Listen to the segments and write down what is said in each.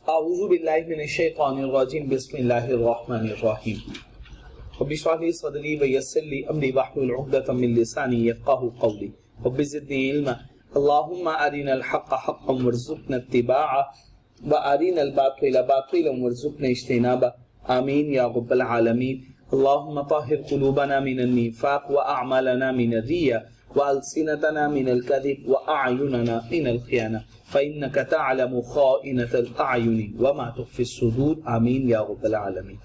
अऊज़ु बिल्लाहि मिनश शैतानिर रजीम बिस्मिल्लाहिर रहमानिर रहीम रब्बि इश्रह ली सदरी व यस्सिर ली अमरी वहलुल उक़दतम मिन लिसानी यफ़क़हू क़ौली रब्बि ज़िदनी इल्मा अल्लाहुम्मा अरिनल हक़्क़ हक़्क़न वरज़ुक़ना इत्तिबाअह व अरिनल बातिला बातिलन वरज़ुक़ना इज्तिनाबह आमीन या रब्बल आलमीन। अल्लाहुम्मा तहिर क़ुलूबना मिनन निफ़ाक़ व अअमालना मिनर रिया व अलसिनतना मिनल कज़िब व अअयुनना मिनल ख़ियाना फ़इन्नका तअलमु ख़ाइनतल अयुनि व मा तुख़फ़िस सुदूर आमीन या रब्बल आलमीन।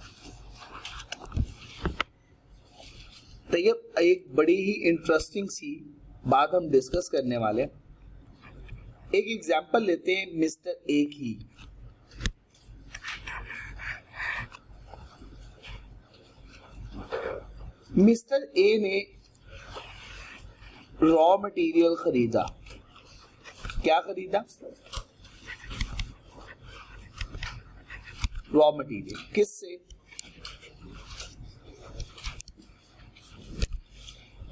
तो ये एक बड़ी ही इंटरेस्टिंग सी बात हम डिस्कस करने वाले। एक एग्जांपल लेते हैं मिस्टर ए की। मिस्टर ए ने रॉ मटेरियल खरीदा। क्या खरीदा? Raw material. किससे?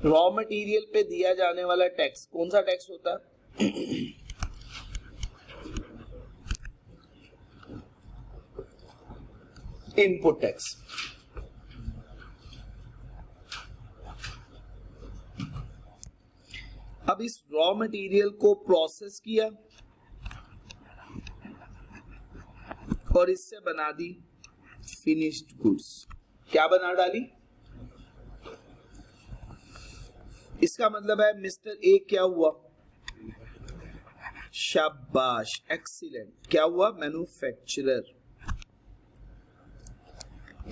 रॉ मटेरियल पे दिया जाने वाला टैक्स कौन सा टैक्स होता है? Input tax. अब इस रॉ मटेरियल को प्रोसेस किया और इससे बना दी फिनिश्ड गुड्स। क्या बना डाली? इसका मतलब है मिस्टर ए क्या हुआ? शाबाश, एक्सीलेंट। क्या हुआ? मैन्युफैक्चरर।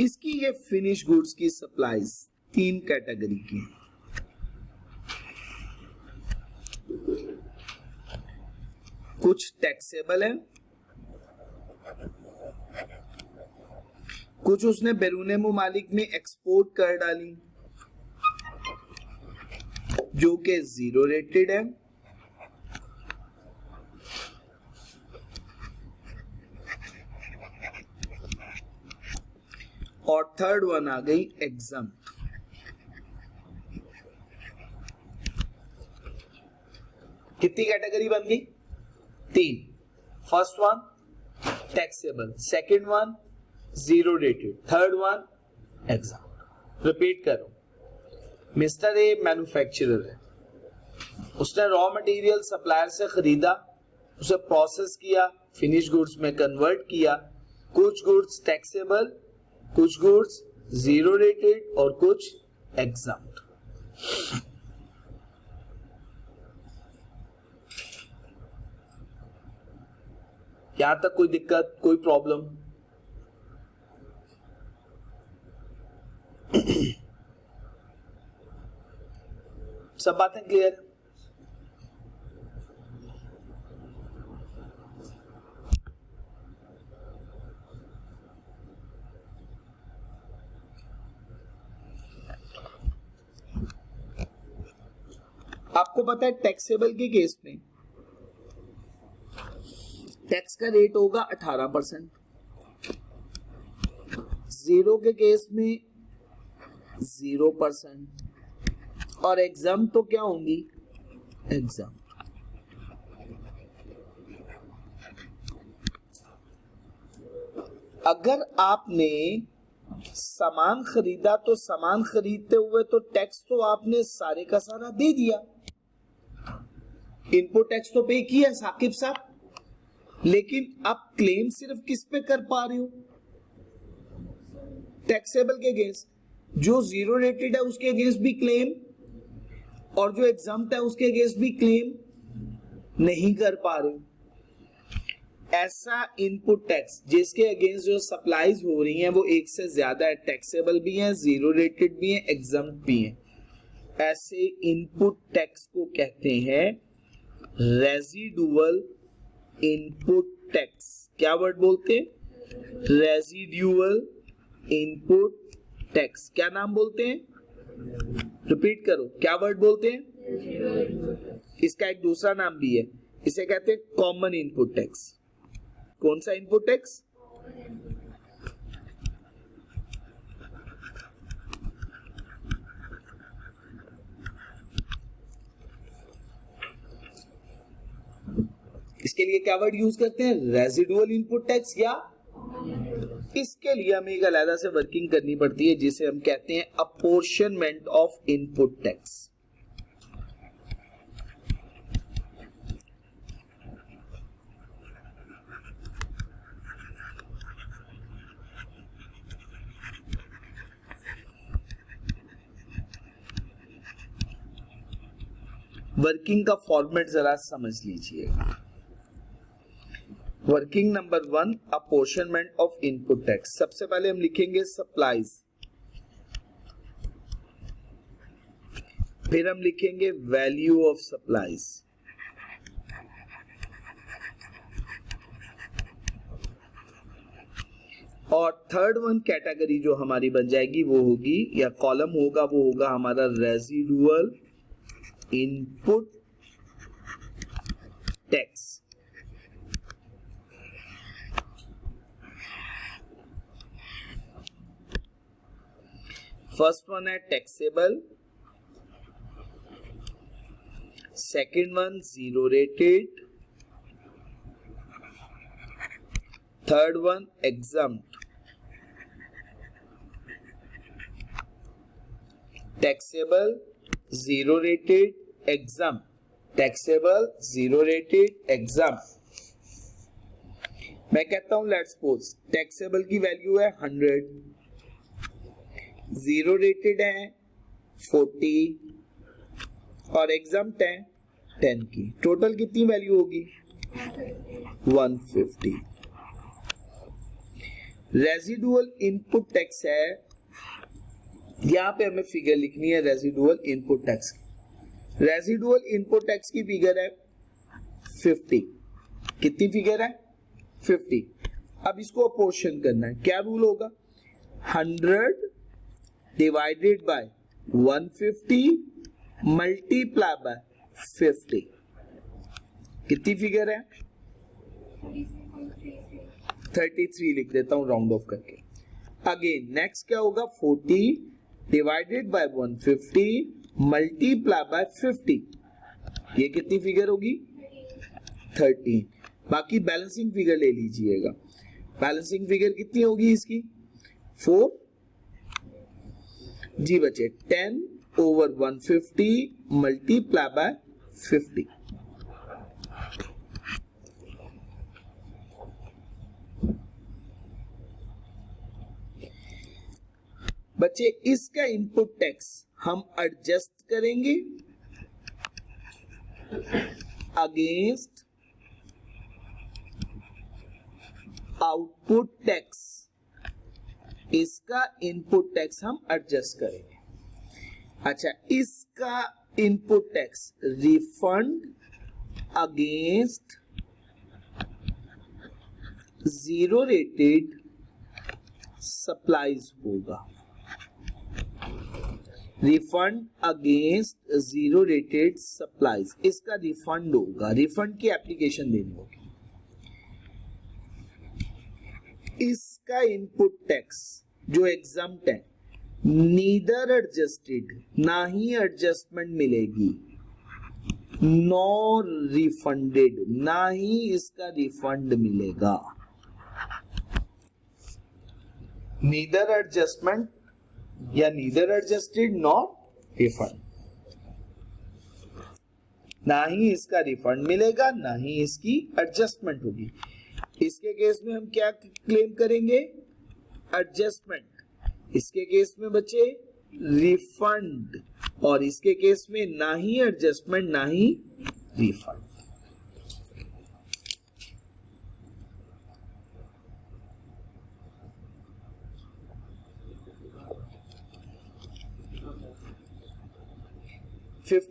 इसकी ये फिनिश गुड्स की सप्लाईज 3 कैटेगरी की। कुछ टैक्सेबल है, कुछ उसने बैरूने मुमालिक में एक्सपोर्ट कर डाली जो कि 0 रेटेड है, और थर्ड वन आ गई एग्जम्प्ट। कितनी कैटेगरी बन गई? 3। First one taxable, second one 0 rated, third one exempt. Repeat करो। मिस्टर ए मैन्युफैक्चरर है, उसने रॉ मटेरियल सप्लायर से खरीदा, उसे प्रोसेस किया, फिनिश गुड्स में कन्वर्ट किया। कुछ गुड्स टैक्सेबल, कुछ गुड्स 0 रेटेड और कुछ एग्जम्प्ट। यहां तक कोई दिक्कत, कोई प्रॉब्लम? सब बातें क्लियर है? आपको पता है टैक्सेबल के केस में टैक्स का रेट होगा 18%, 0 के केस में 0%, और एग्जाम्प्ट तो क्या होंगी? एग्जाम्प्ट। अगर आपने सामान खरीदा तो सामान खरीदते हुए तो टैक्स तो आपने सारे का सारा दे दिया, इनपुट टैक्स तो पे किया साकिब साहब, लेकिन आप क्लेम सिर्फ किस पे कर पा रहे हो? टैक्सेबल के अगेंस्ट। जो 0 रेटेड है उसके अगेंस्ट भी क्लेम, और जो एग्जम्प्ट है उसके अगेंस्ट भी क्लेम नहीं कर पा रहे हो। ऐसा इनपुट टैक्स जिसके अगेंस्ट जो सप्लाईज हो रही हैं वो एक से ज्यादा है, टैक्सेबल भी है, 0 रेटेड भी है, एग्जम्प्ट भी है, ऐसे इनपुट टैक्स को कहते हैं रेजिडुअल इनपुट टैक्स। क्या वर्ड बोलते हैं? Residual input tax. क्या नाम बोलते हैं? रिपीट करो। क्या वर्ड बोलते हैं? इसका एक दूसरा नाम भी है, इसे कहते हैं कॉमन इनपुट टैक्स। कौन सा इनपुट टैक्स? इसके लिए क्या वर्ड यूज करते हैं, रेजिडुअल इनपुट टैक्स, या इसके लिए हमें एक अलग से वर्किंग करनी पड़ती है जिसे हम कहते हैं apportionment of input tax. Working का फॉर्मेट जरा समझ लीजिएगा। Working number 1, apportionment of input tax. सबसे पहले हम लिखेंगे सप्लाईज, फिर हम लिखेंगे वैल्यू ऑफ सप्लाईज, और थर्ड वन कैटेगरी जो हमारी बन जाएगी वो होगी, या कॉलम होगा, वो होगा हमारा residual input tax. First one है taxable, second one zero rated, third one exempt. Taxable, zero rated, exam, taxable, zero rated, exam. मैं कहता हूं लेट्स सपोज टैक्सेबल की वैल्यू है 100, जीरो रेटेड है 40 और एग्जाम्प्ट है 10 की। टोटल कितनी वैल्यू होगी, 150। रेजिडुअल इनपुट टैक्स है, यहां पे हमें फिगर लिखनी है रेजिडुअल इनपुट टैक्स की। रेजिडुअल इनपुट टैक्स की फिगर है 50। कितनी फिगर है, 50। अब इसको अपोर्शन करना है, क्या रूल होगा, 100 डिवाइडेड बाय 150 मल्टीप्लाई बाय 50। कितनी फिगर है, 33 लिख देता हूं राउंड ऑफ करके। अगेन नेक्स्ट क्या होगा, 40 डिवाइडेड बाय 150 मल्टीप्लाई बाय 50। ये कितनी फिगर होगी, 13। बाकी बैलेंसिंग फिगर ले लीजिएगा। बैलेंसिंग फिगर कितनी होगी इसकी, 4 जी बचे 10 ओवर 150 मल्टीप्लाई बाय 50। बच्चे इसका इनपुट टैक्स हम एडजस्ट करेंगे अगेंस्ट आउटपुट टैक्स। इसका इनपुट टैक्स हम एडजस्ट करेंगे। अच्छा, इसका input tax refund against zero rated supplies होगा। Refund against zero rated supplies, इसका रिफंड होगा, रिफंड की एप्लीकेशन देनी होगी। इसका इनपुट टैक्स जो एग्जम्प्ट है, नीदर एडजस्टेड, ना ही एडजस्टमेंट मिलेगी, नॉर रिफंडेड, ना ही इसका रिफंड मिलेगा। नीदर एडजस्टमेंट या नीदर एडजस्टेड नॉट रिफंड, ना ही इसका रिफंड मिलेगा ना ही इसकी एडजस्टमेंट होगी। इसके केस में हम क्या क्लेम करेंगे, एडजस्टमेंट। इसके केस में बच्चे रिफंड, और इसके केस में ना ही एडजस्टमेंट ना ही रिफंड।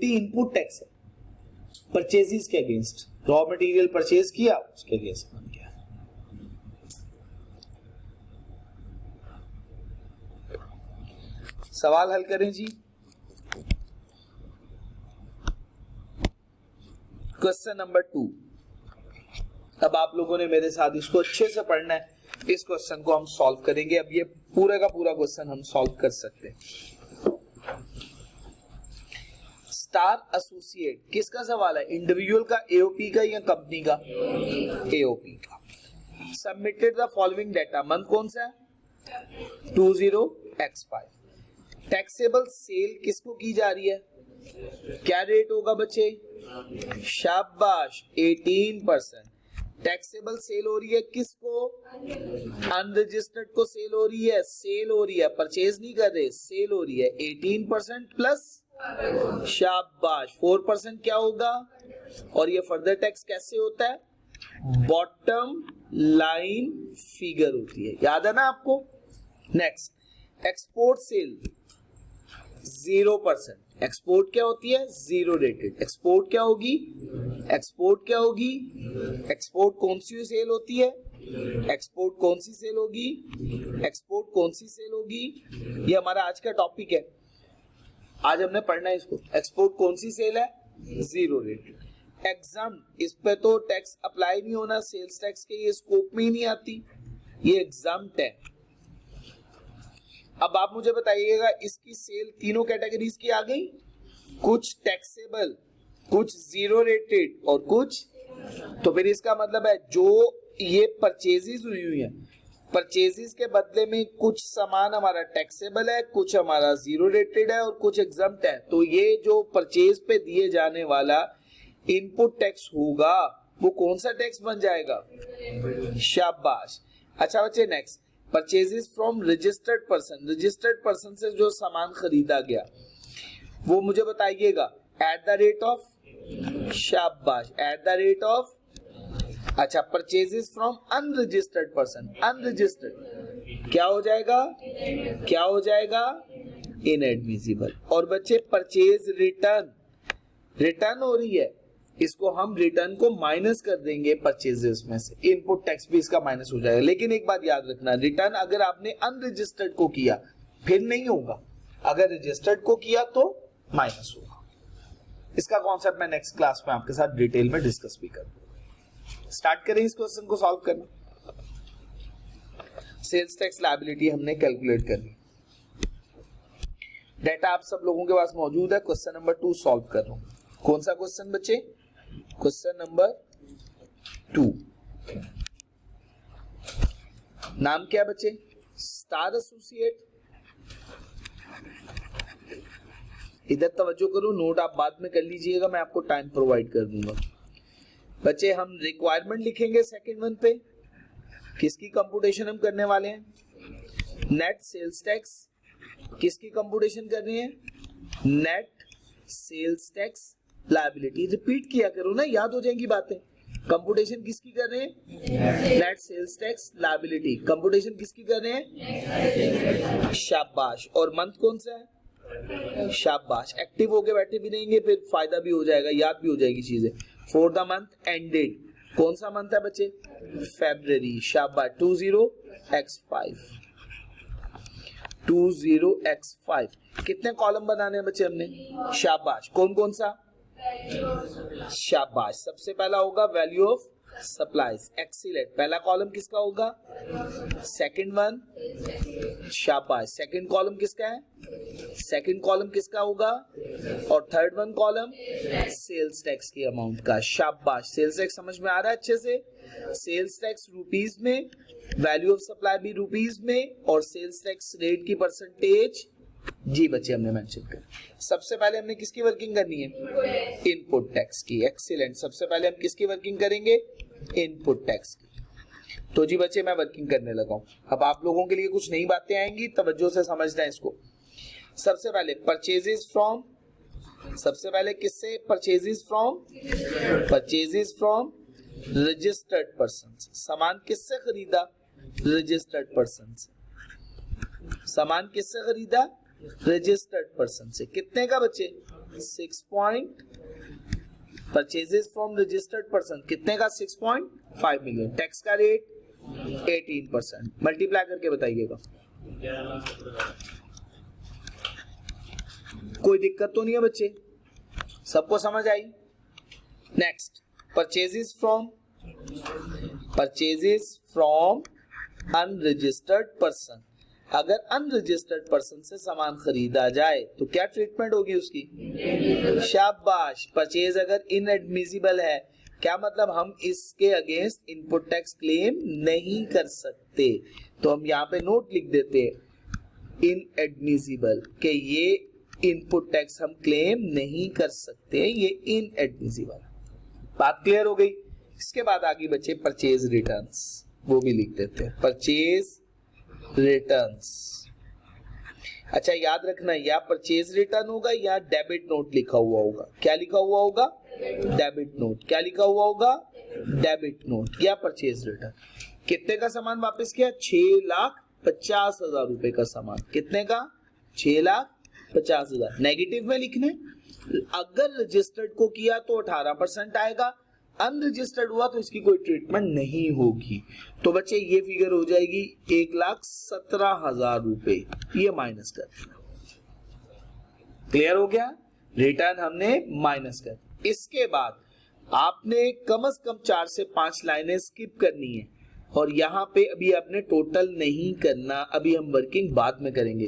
इनपुट टैक्स है परचेजेस के अगेंस्ट, रॉ मटेरियल परचेज किया उसके अगेंस्ट बन गया। सवाल हल करें जी। Question number 2। अब आप लोगों ने मेरे साथ इसको अच्छे से पढ़ना है। इस क्वेश्चन को हम सॉल्व करेंगे। अब ये पूरा का पूरा क्वेश्चन हम सॉल्व कर सकते हैं। स्टार एसोसिएट किसका सवाल है, इंडिविजुअल का, एओपी का या कंपनी का, एओपी का। Submitted the following data, month कौन सा है 20x5। टैक्सेबल सेल किसको की जा रही है, क्या रेट होगा बच्चे, शाबाश 18%। टैक्सेबल सेल हो रही है किसको, अनरजिस्टर्ड को सेल हो रही है, सेल हो रही है, परचेज नहीं कर रहे, सेल हो रही है 18% प्लस शाबाश 4% क्या होगा। और ये फर्दर टैक्स कैसे होता है, बॉटम लाइन फिगर होती है, याद है ना आपको। Next export cell 0%। एक्सपोर्ट क्या होती है, जीरो रेटेड। एक्सपोर्ट क्या होगी, एक्सपोर्ट क्या होगी, एक्सपोर्ट कौन सी सेल होती है, एक्सपोर्ट कौन सी सेल होगी, एक्सपोर्ट कौन सी सेल होगी, ये हमारा आज का टॉपिक है, आज हमने पढ़ना है इसको। एक्सपोर्ट कौन सी सेल है, जीरो रेटेड। एग्जाम, इस पे तो टैक्स अप्लाई नहीं होना, सेल्स टैक्स के ये स्कोप में ही नहीं आती, ये एग्जाम है। अब आप मुझे बताइएगा इसकी सेल तीनों कैटेगरीज की आ गई, कुछ टैक्सेबल, कुछ जीरो रेटेड और कुछ, तो फिर इसका मतलब है जो ये परचेजेस हुई है, परचेजेस के बदले में कुछ सामान हमारा टैक्सेबल है, कुछ हमारा जीरो रेटेड है और कुछ एग्जम्प्ट है। तो ये जो परचेज पे दिए जाने वाला इनपुट टैक्स होगा वो कौन सा टैक्स बन जाएगा, शाबाश। अच्छा बच्चे next, purchases from registered person, registered person से जो सामान खरीदा गया वो मुझे बताइएगा एट द रेट ऑफ, शाबाश एट द रेट ऑफ। अच्छा purchases from unregistered person, unregistered क्या हो जाएगा, क्या हो जाएगा, इनएडमिसिबल। और बच्चे परचेज रिटर्न, रिटर्न हो रही है, इसको हम रिटर्न को माइनस कर देंगे परचेजेस में से, इनपुट टैक्स भी इसका माइनस हो जाएगा। लेकिन एक बात याद रखना, रिटर्न अगर आपने अनरजिस्टर्ड को किया फिर नहीं होगा, अगर रजिस्टर्ड को किया तो माइनस होगा। इसका कॉन्सेप्ट मैं नेक्स्ट क्लास में आपके साथ डिटेल में डिस्कस भी करूंगा। स्टार्ट करें इस क्वेश्चन को सॉल्व करना। सेल्स टैक्स लायबिलिटी हमने कैलकुलेट कर ली, डाटा आप सब लोगों के पास मौजूद है। क्वेश्चन नंबर 2 सॉल्व कर रहा हूं। कौन सा क्वेश्चन बच्चे, क्वेश्चन नंबर 2। नाम क्या बच्चे, स्टार एसोसिएट। इधर तवज्जो करो, नोट आप बाद में कर लीजिएगा, मैं आपको टाइम प्रोवाइड कर दूंगा। बच्चे हम रिक्वायरमेंट लिखेंगे सेकंड वन पे, किसकी कंप्यूटेशन हम करने वाले हैं, नेट सेल्स टैक्स। किसकी कंप्यूटेशन कर रहे हैं, net sales tax liability. Repeat किया करो ना, याद हो जाएंगी बातें। कंप्यूटेशन किसकी कर रहे हैं, net sales tax liability. Computation किसकी कर रहे हैं, शाबाश। और मंथ कौन सा है, शाबाश। एक्टिव होके बैठे भी रहेंगे फिर फायदा भी हो जाएगा, याद भी हो जाएगी चीजें। फॉर द मंथ एंडेड, कौन सा मंथ है बच्चे, फेब्रुअरी, शाबाश 20x5, 20x5। कितने कॉलम बनाने हैं बच्चे हमने, शाबाश। कौन कौन सा, शाबाश। सबसे पहला होगा वैल्यू ऑफ सप्लाईज, एक्सीलेंट। पहला कॉलम किसका होगा, सेकंड वन, शाबाश। सेकंड कॉलम किसका है, सेकंड कॉलम किसका होगा, और third one column sales tax की अमाउंट का, शाबाश। सेल्स टैक्स समझ में आ रहा है अच्छे से, सेल्स टैक्स रुपीस में, वैल्यू ऑफ सप्लाई भी रुपीस में, और सेल्स टैक्स रेट की परसेंटेज जी बच्चे हमने मेंशन कर। सबसे पहले हमने किसकी वर्किंग करनी है, इनपुट टैक्स की, एक्सीलेंट। सबसे पहले हम किसकी वर्किंग करेंगे, इनपुट टैक्स की। तो जी बच्चे मैं वर्किंग करने लगा हूं। अब आप लोगों के लिए कुछ नई बातें आएंगी, तवज्जो से समझना है इसको। सबसे पहले परचेजेस फ्रॉम, सबसे पहले किससे, purchases from, purchases from registered person. सामान किससे खरीदा, रजिस्टर्ड पर्सन से। सामान किससे खरीदा, रजिस्टर्ड पर्सन से। कितने का बच्चे, 6 point, purchases from registered person कितने का, 6.5 मिलियन। टैक्स का रेट 18%। मल्टीप्लाई करके बताइएगा, कोई दिक्कत तो नहीं है बच्चे, सबको समझ आई। Next purchases from, purchases from unregistered person. अगर अनरजिस्टर्ड पर्सन से सामान खरीदा जाए तो क्या ट्रीटमेंट होगी उसकी? शाबाश। परचेज अगर इनएडमिसिबल है, क्या मतलब हम इसके अगेंस्ट इनपुट टैक्स क्लेम नहीं कर सकते, तो हम यहाँ पे नोट लिख देते हैं इनएडमिसिबल, कि ये इनपुट टैक्स हम क्लेम नहीं कर सकते, ये इनएडमिसिबल। बात क्लियर हो गई। इसके बाद आगे बचे परचेज रिटर्न्स, वो भी लिख देते हैं परचेज रिटर्न्स। अच्छा याद रखना, या परचेज रिटर्न होगा या डेबिट नोट लिखा हुआ होगा। क्या लिखा हुआ होगा? Debit note. क्या लिखा हुआ होगा? डेबिट नोट या परचेज रिटर्न। कितने का सामान वापस किया? 6,50,000 रुपए का सामान। कितने का? 6,50,000। नेगेटिव में लिखने, अगर रजिस्टर्ड को किया तो 18% आएगा, अनरजिस्टर्ड हुआ तो इसकी कोई ट्रीटमेंट नहीं होगी। तो बच्चे ये फिगर हो जाएगी 1,17,000 रुपए, ये माइनस कर देना। क्लियर हो गया? रिटर्न हमने माइनस कर। इसके बाद आपने कम से कम 4 से 5 लाइनें स्किप करनी है, और यहाँ पे अभी आपने टोटल नहीं करना, अभी हम वर्किंग बाद में करेंगे।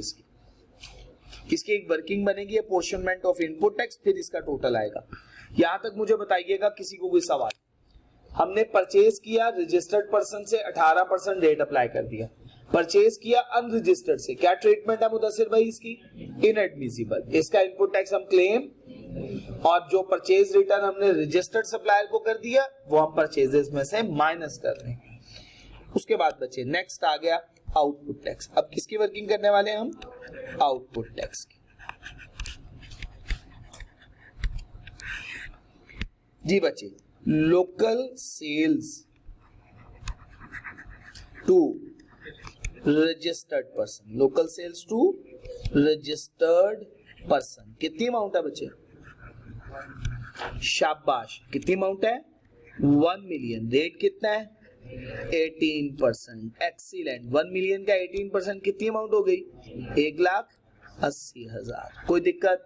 इसकी एक वर्किंग बनेगी, अपोर्शनमेंट ऑफ इनपुट टैक्स, फिर इसका टोटल आएगा। यहां तक मुझे बताइएगा किसी को कोई सवाल? हमने परचेज किया रजिस्टर्ड पर्सन से, 18% रेट अप्लाई कर दिया। परचेज किया अनरजिस्टर्ड से, क्या ट्रीटमेंट है मुदस्सिर भाई इसकी? इनएडमिसिबल। इसका इनपुट टैक्स हम क्लेम, और जो परचेज रिटर्न हमने रजिस्टर्ड सप्लायर को कर दिया वो हम परचेजेस में से माइनस कर रहे हैं। उसके बाद बचे नेक्स्ट आ गया आउटपुट टैक्स। अब किसकी वर्किंग करने वाले हैं हम? आउटपुट टैक्स की। जी बच्चे, local sales to registered person, local sales to registered person, कितनी अमाउंट है बच्चे? शाबाश। कितनी अमाउंट है? 1 मिलियन। रेट कितना है? 18%। एक्सीलेंट। 1 मिलियन का 18% कितनी अमाउंट हो गई? 1,80,000। कोई दिक्कत?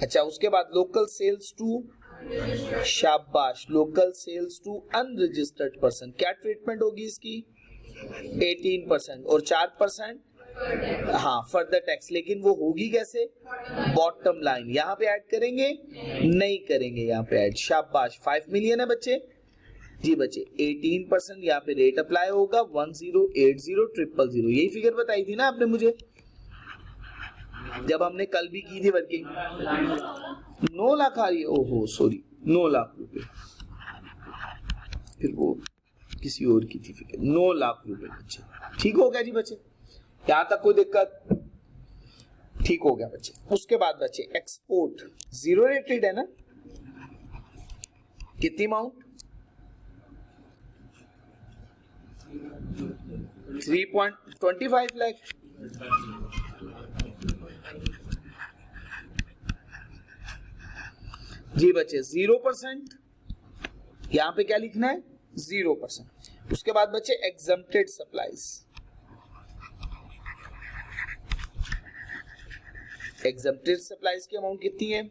अच्छा, उसके बाद लोकल सेल्स टू, शाबाश, local sales to unregistered person, क्या ट्रीटमेंट होगी इसकी? 18% और 4% हाँ फर्दर टैक्स। लेकिन वो होगी कैसे? Bottom line. यहाँ पे ऐड करेंगे? नहीं करेंगे यहाँ पे ऐड। शाबाश। 5 मिलियन है बच्चे। जी बच्चे, 18% यहाँ पे रेट अप्लाई होगा, 10800000। यही फिगर बताई थी ना आपने मुझे जब हमने कल भी की थी वर्किंग। 9 लाख आ रही है, ओहो सॉरी, 9 लाख रुपए, फिर वो किसी और की थी फिगर। 9 लाख रुपए बच्चे। ठीक हो गया जी बच्चे? यहां तक कोई दिक्कत? ठीक हो गया बच्चे। उसके बाद बच्चे एक्सपोर्ट, जीरो रेटेड है ना? कितनी अमाउंट? 3.25 लाख। जी बच्चे 0%, यहां पे क्या लिखना है? 0%। उसके बाद बच्चे एग्जम्प्टेड सप्लाईज, एग्जम्प्टेड सप्लाईज की अमाउंट कितनी है?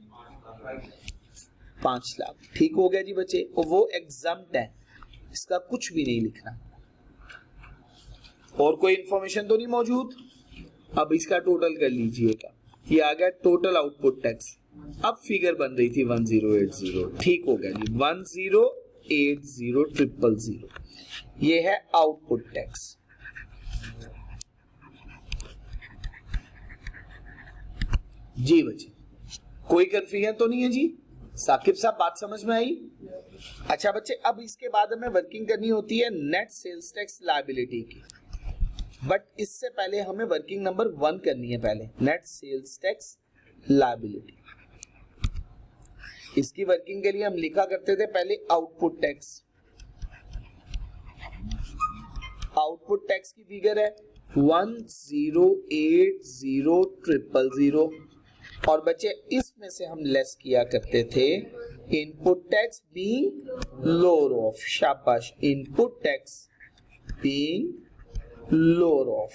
5 लाख। ठीक हो गया जी बच्चे। और वो एग्जम्प्ट है, इसका कुछ भी नहीं लिखना। और कोई इंफॉर्मेशन तो नहीं मौजूद? अब इसका टोटल कर लीजिएगा। ये आ गया टोटल आउटपुट टैक्स। अब फिगर बन रही थी 1080। ठीक हो गया जी, 10800000। ये है आउटपुट टैक्स। जी बच्चे, कोई कंफ्यूजन तो नहीं है जी? साकिब साहब बात समझ में आई? अच्छा बच्चे, अब इसके बाद हमें वर्किंग करनी होती है नेट सेल्स टैक्स लायबिलिटी की, बट इससे पहले हमें वर्किंग नंबर 1 करनी है। पहले नेट सेल्स टैक्स लायबिलिटी, इसकी वर्किंग के लिए हम लिखा करते थे पहले आउटपुट टैक्स। आउटपुट टैक्स की फिगर है 10800000। और बच्चे इसमें से हम लेस किया करते थे input tax being lower of. शाबाश, input tax being lower of.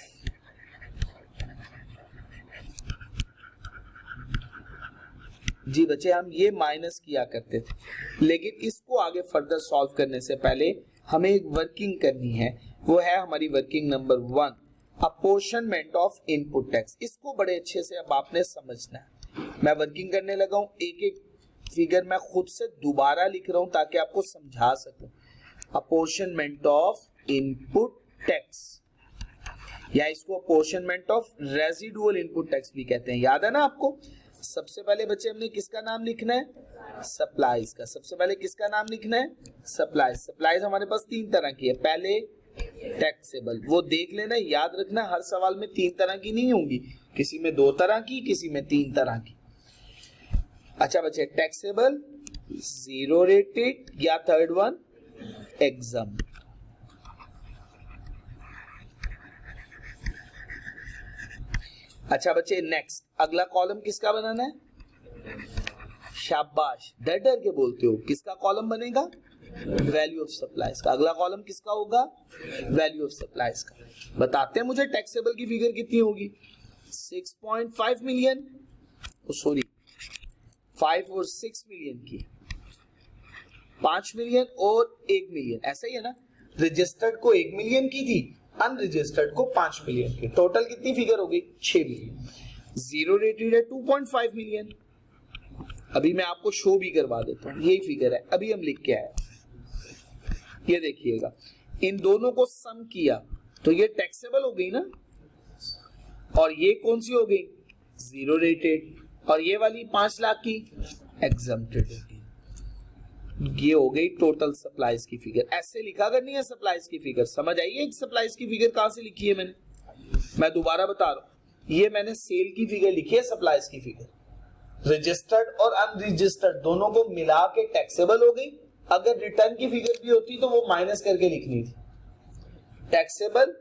जी बच्चे, हम ये माइनस किया करते थे, लेकिन इसको आगे फर्दर सॉल्व करने से पहले हमें एक वर्किंग करनी है। वो है हमारी working number 1, apportionment of input tax, इसको बड़े अच्छे से अब आपने समझना है। मैं वर्किंग करने लगा हूं, एक एक फिगर मैं खुद से दोबारा लिख रहा हूं ताकि आपको समझा सकूं। अपोर्शनमेंट ऑफ इनपुट टैक्स, या इसको apportionment of residual input tax भी कहते हैं। याद है ना आपको? सबसे पहले बच्चे हमने किसका नाम लिखना है? सप्लाईज का। सबसे पहले किसका नाम लिखना है? सप्लाईज। सप्लाईज हमारे पास तीन तरह की है। पहले टैक्सेबल, वो देख लेना, याद रखना, हर सवाल में तीन तरह की नहीं होंगी, किसी में दो तरह की, किसी में तीन तरह की। अच्छा बच्चे, टैक्सेबल, जीरो रेटेड, या थर्ड वन एग्जाम। अच्छा बच्चे, नेक्स्ट अगला कॉलम किसका बनाना है? शाबाश, डर डर के बोलते हो। किसका कॉलम बनेगा? वैल्यू ऑफ सप्लाईज का। अगला कॉलम किसका होगा? वैल्यू ऑफ सप्लाईज का। बताते हैं मुझे टैक्सेबल की फिगर कितनी होगी? 6.5 मिलियन, सॉरी 5 और 6 मिलियन की, 5 मिलियन और 1 मिलियन, ऐसा ही है ना? रजिस्टर्ड को 1 मिलियन की थी, अनरजिस्टर्ड को 5 मिलियन की। टोटल कितनी फिगर हो गई? 6 मिलियन। जीरो रेटेड है 2.5 मिलियन। अभी मैं आपको शो भी करवा देता हूं, यही फिगर है, अभी हम लिख के आए। ये देखिएगा, इन दोनों को सम किया तो ये टैक्सेबल हो गई ना, और ये कौन सी हो गई? जीरो रेटेड, और ये वाली 5 लाख की एग्जम्प्टेड होगी। ये हो गई टोटल सप्लाईज की फिगर। ऐसे लिखा करनी है सप्लाईज की फिगर। समझ आइए सप्लाईज की फिगर कहां से लिखी है मैंने? मैं दोबारा बता रहा हूं, ये मैंने सेल की फिगर लिखी है, सप्लाईज की फिगर। रजिस्टर्ड और अनरजिस्टर्ड दोनों को मिला के टैक्सेबल हो गई। अगर रिटर्न की फिगर भी होती तो वो माइनस करके लिखनी थी। टैक्सेबल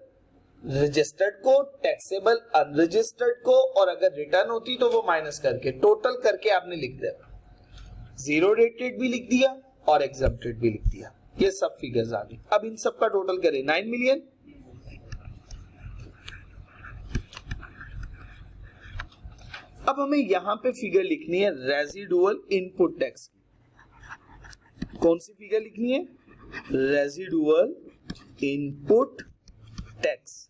रजिस्टर्ड को, टैक्सेबल अनरजिस्टर्ड को, और अगर रिटर्न होती तो वो माइनस करके, टोटल करके आपने लिख दिया। जीरो रेटेड भी लिख दिया और एग्जम्प्टेड भी लिख दिया। ये सब फिगर्स आ गई। अब इन सब का टोटल करें 9 मिलियन। अब हमें यहां पे फिगर लिखनी है रेजिडुअल इनपुट टैक्स। कौन सी फिगर लिखनी है? Residual input tax.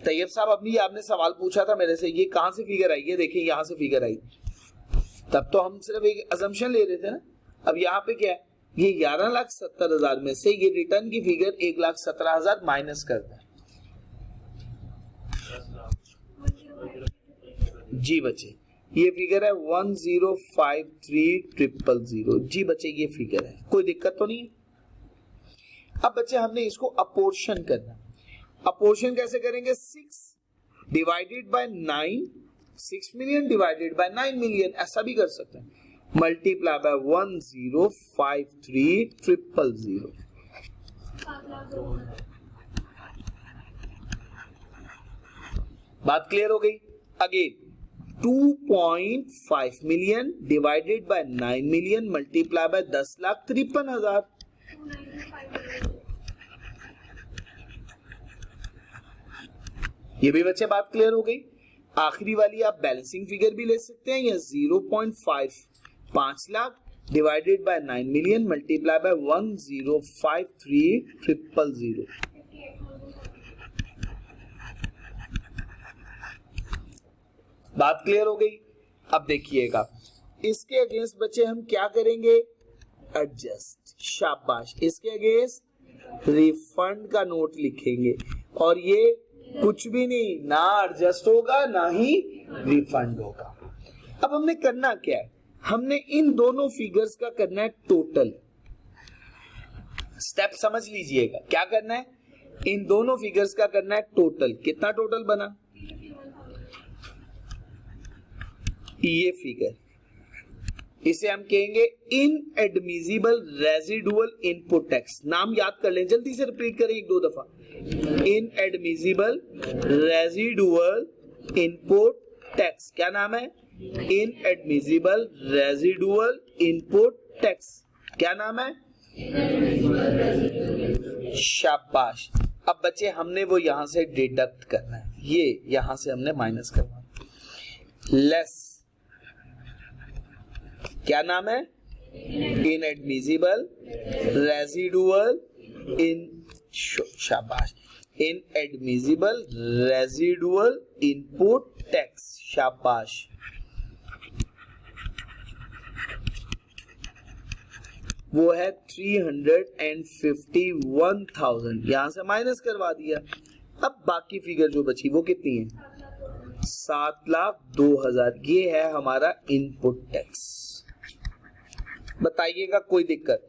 तैयब साहब, अपनी आपने सवाल पूछा था मेरे से, ये कहां से फिगर आई? ये देखिए यहां से फिगर आई। तब तो हम सिर्फ एक असम्पशन ले रहे थे ना। अब यहाँ पे क्या है? ये 11,70,000 में से ये रिटर्न की फिगर 1,17,000 माइनस कर दें। जी बच्चे, ये फिगर है 1,05,3,000। जी बच्चे, ये फिगर है, कोई दिक्कत तो नहीं है। अब बच्चे हमने इसको अपोर्शन करना। अपोर्शन कैसे करेंगे? 6 divided by 9, 6 million divided by 9 million, ऐसा भी कर सकते हैं। Multiply by 1,05,3,000। बात क्लियर हो गई? Again 2.5 million divided by 9 million multiply by 10,53,000। ये भी बच्चे बात क्लियर हो गई। आखिरी वाली आप बैलेंसिंग फिगर भी ले सकते हैं, या 0.5 lakh divided by 9 million multiply by 1,05,3,000। बात क्लियर हो गई? अब देखिएगा, इसके अगेंस्ट बच्चे हम क्या करेंगे? एडजस्ट। शाबाश, इसके अगेंस्ट रिफंड का नोट लिखेंगे, और ये कुछ भी नहीं, ना एडजस्ट होगा ना ही रिफंड होगा। अब हमने करना क्या है? हमने इन दोनों फिगर्स का करना है टोटल। स्टेप समझ लीजिएगा, क्या करना है? इन दोनों फिगर्स का करना है टोटल। कितना टोटल बना? ये फिगर, इसे हम कहेंगे इनएडमिसिबल रेजिडुअल इनपुट टैक्स। नाम याद कर लें, जल्दी से रिपीट करें 1-2 दफा। इनएडमिसिबल रेजिडुअल इनपुट टैक्स, क्या नाम है? इनएडमिसिबल रेजिडुअल इनपुट टैक्स, क्या नाम है? शाबाश। अब बच्चे हमने वो यहां से डिडक्ट करना है, ये यहां से हमने माइनस करना है। लेस, क्या नाम है? इनएडमिसिबल रेजिडुअल इन, शाबाश, इनएडमिसिबल रेजिडुअल इनपुट टैक्स। शाबाश। वो है 351,000, यहां से माइनस करवा दिया। अब बाकी फिगर जो बची वो कितनी है? 7,02,000। ये है हमारा इनपुट टैक्स। बताइएगा कोई दिक्कत?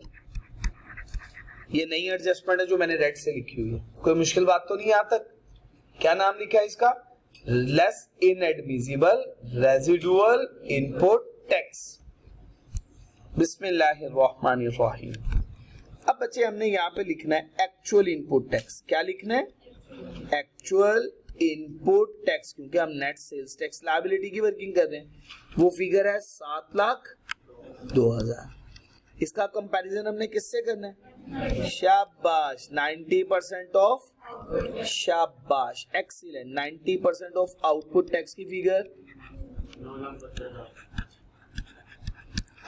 ये नई एडजस्टमेंट है जो मैंने रेड से लिखी हुई है, कोई मुश्किल बात तो नहीं है यहां तक? क्या नाम लिखा है इसका? Less inadmissible residual input tax. बिस्मिल्लाहिर्रहमानिर्रहीम। अब बच्चे हमने यहाँ पे लिखना है एक्चुअल इनपुट टैक्स। क्या लिखना है? एक्चुअल इनपुट टैक्स, क्योंकि हम नेट सेल्स टैक्स लायबिलिटी की वर्किंग कर रहे हैं। वो फिगर है 7,02,000। इसका कंपैरिजन हमने किससे करना है? शाबाश, 90% ऑफ। शाबाश, एक्सीलेंट। 90% ऑफ आउटपुट टैक्स की फिगर।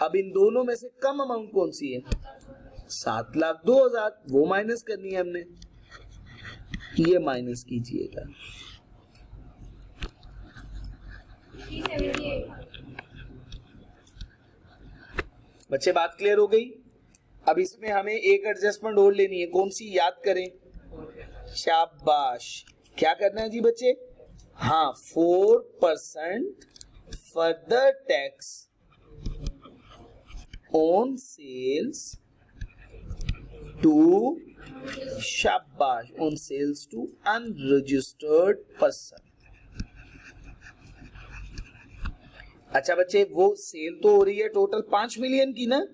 अब इन दोनों में से कम अमाउंट कौन सी है? 7,02,000। वो माइनस करनी है हमने, ये माइनस कीजिएगा। बच्चे बात क्लियर हो गई? अब इसमें हमें एक एडजस्टमेंट और लेनी है, कौन सी? याद करें। शाबाश। क्या करना है जी बच्चे? हाँ, 4% further tax on sales to, शाबाश, on sales to unregistered person. अच्छा बच्चे, वो सेल तो हो रही है टोटल 5 मिलियन की ना?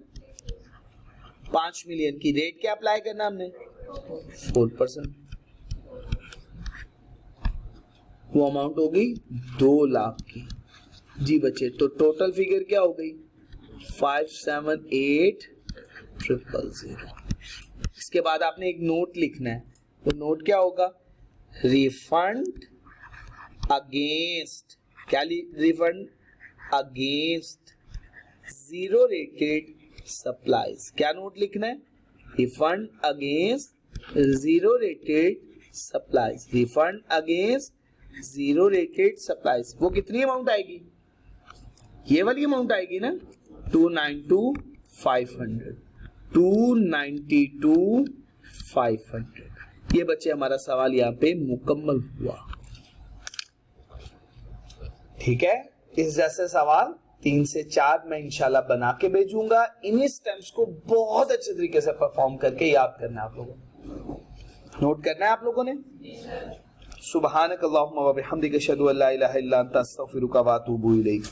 5 मिलियन की रेट क्या अप्लाई करना हमने? 4%। वो अमाउंट हो गई 2 लाख की। जी बच्चे, तो टोटल फिगर क्या हो गई? 578,000। इसके बाद आपने एक नोट लिखना है, तो नोट क्या होगा? रिफंड अगेंस्ट, क्या? Refund against zero rated supplies. क्या नोट लिखना है? Refund against zero rated supplies. Refund against zero rated supplies. वो कितनी अमाउंट आएगी? ये वाली अमाउंट आएगी ना? 292,500। 292,500। ये बच्चे हमारा सवाल यहाँ पे मुकम्मल हुआ। ठीक है, इस जैसे सवाल 3 से 4 मैं इंशाल्लाह बना के भेजूंगा। इन्हीं स्टेप्स को बहुत अच्छे तरीके से परफॉर्म करके याद करना है आप लोगों को, नोट करना है आप लोगों ने। सुब्हानक अल्लाहुम्मा व बिहम्दिक अशहदु अल्ला इलाहा इल्ला अंता अस्तगफिरुका व अतूबु इलैक।